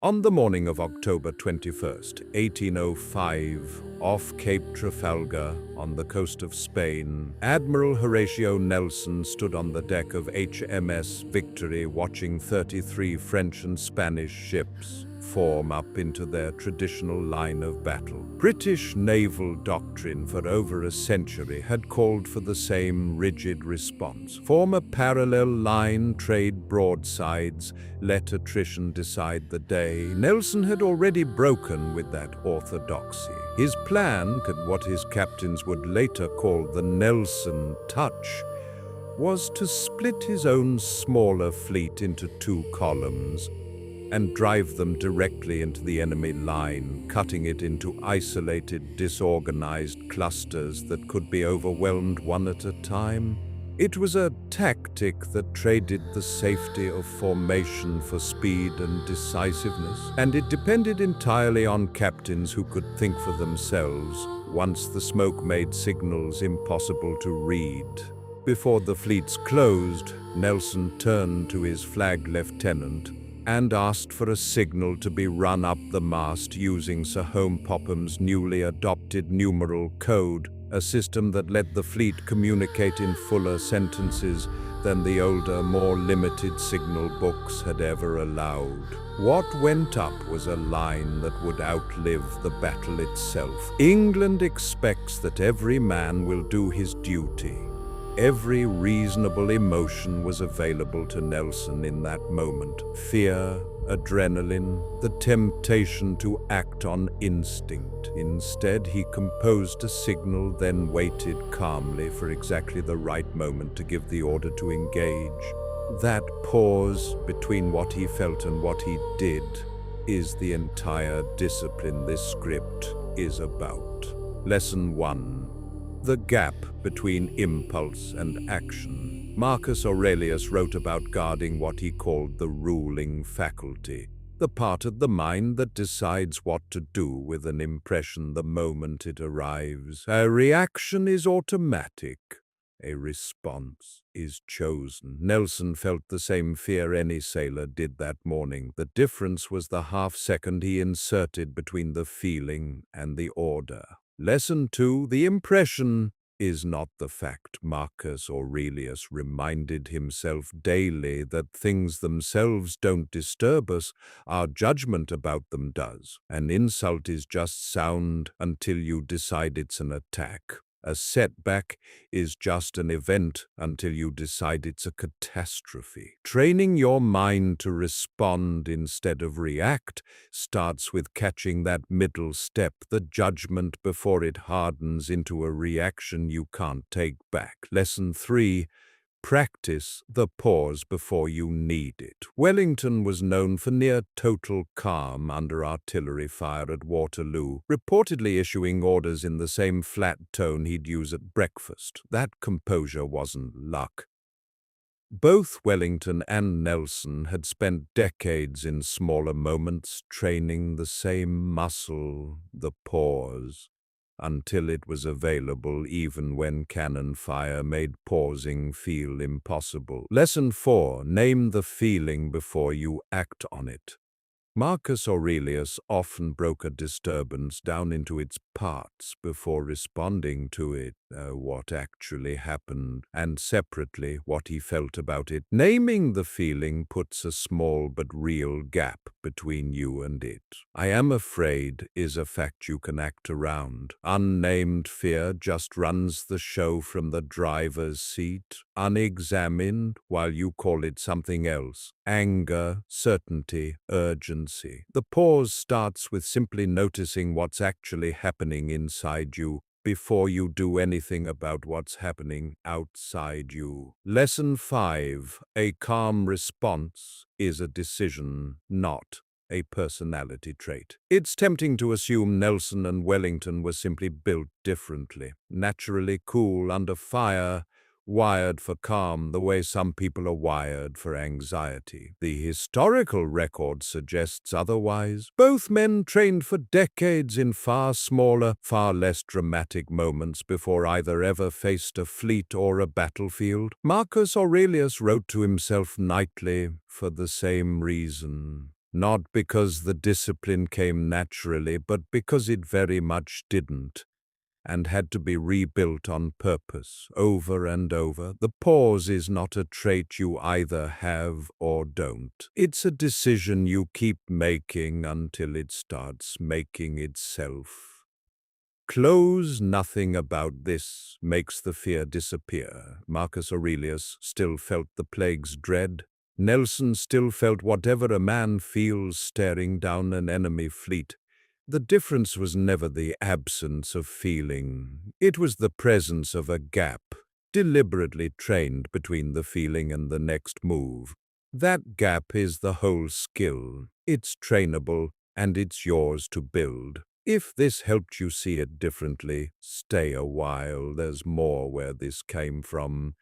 On the morning of October 21st, 1805, off Cape Trafalgar, on the coast of Spain, Admiral Horatio Nelson stood on the deck of HMS Victory watching 33 French and Spanish ships form up into their traditional line of battle. British naval doctrine for over a century had called for the same rigid response. Form a parallel line, trade broadsides, let attrition decide the day. Nelson had already broken with that orthodoxy. His plan, what his captains would later call the Nelson Touch, was to split his own smaller fleet into two columns and drive them directly into the enemy line, cutting it into isolated, disorganized clusters that could be overwhelmed one at a time. It was a tactic that traded the safety of formation for speed and decisiveness, and it depended entirely on captains who could think for themselves once the smoke made signals impossible to read. Before the fleets closed, Nelson turned to his flag lieutenant and asked for a signal to be run up the mast using Sir Home Popham's newly adopted numeral code, a system that let the fleet communicate in fuller sentences than the older, more limited signal books had ever allowed. What went up was a line that would outlive the battle itself. England expects that every man will do his duty. Every reasonable emotion was available to Nelson in that moment. Fear, adrenaline, the temptation to act on instinct. Instead, he composed a signal, then waited calmly for exactly the right moment to give the order to engage. That pause between what he felt and what he did is the entire discipline this script is about. Lesson 1. The gap between impulse and action. Marcus Aurelius wrote about guarding what he called the ruling faculty, the part of the mind that decides what to do with an impression the moment it arrives. A reaction is automatic. A response is chosen. Nelson felt the same fear any sailor did that morning. The difference was the half-second he inserted between the feeling and the order. Lesson 2. The impression is not the fact. Marcus Aurelius reminded himself daily that things themselves don't disturb us, our judgment about them does. An insult is just sound until you decide it's an attack. A setback is just an event until you decide it's a catastrophe. Training your mind to respond instead of react starts with catching that middle step, the judgment, before it hardens into a reaction you can't take back. Lesson 3. Practice the pause before you need it. Wellington was known for near total calm under artillery fire at Waterloo, reportedly issuing orders in the same flat tone he'd use at breakfast. That composure wasn't luck. Both Wellington and Nelson had spent decades in smaller moments training the same muscle, the pause, until it was available even when cannon fire made pausing feel impossible. Lesson 4. Name the feeling before you act on it. Marcus Aurelius often broke a disturbance down into its parts before responding to it, what actually happened, and separately what he felt about it. Naming the feeling puts a small but real gap between you and it. I am afraid is a fact you can act around. Unnamed fear just runs the show from the driver's seat, unexamined, while you call it something else. Anger, certainty, urgency. The pause starts with simply noticing what's actually happening inside you before you do anything about what's happening outside you. Lesson 5. A calm response is a decision, not a personality trait. It's tempting to assume Nelson and Wellington were simply built differently, naturally cool under fire, wired for calm the way some people are wired for anxiety. The historical record suggests otherwise. Both men trained for decades in far smaller, far less dramatic moments before either ever faced a fleet or a battlefield. Marcus Aurelius wrote to himself nightly for the same reason. Not because the discipline came naturally, but because it very much didn't, and had to be rebuilt on purpose, over and over. The pause is not a trait you either have or don't. It's a decision you keep making until it starts making itself. Close nothing about this makes the fear disappear. Marcus Aurelius still felt the plague's dread. Nelson still felt whatever a man feels staring down an enemy fleet. The difference was never the absence of feeling. It was the presence of a gap, deliberately trained between the feeling and the next move. That gap is the whole skill. It's trainable, and it's yours to build. If this helped you see it differently, stay a while. There's more where this came from.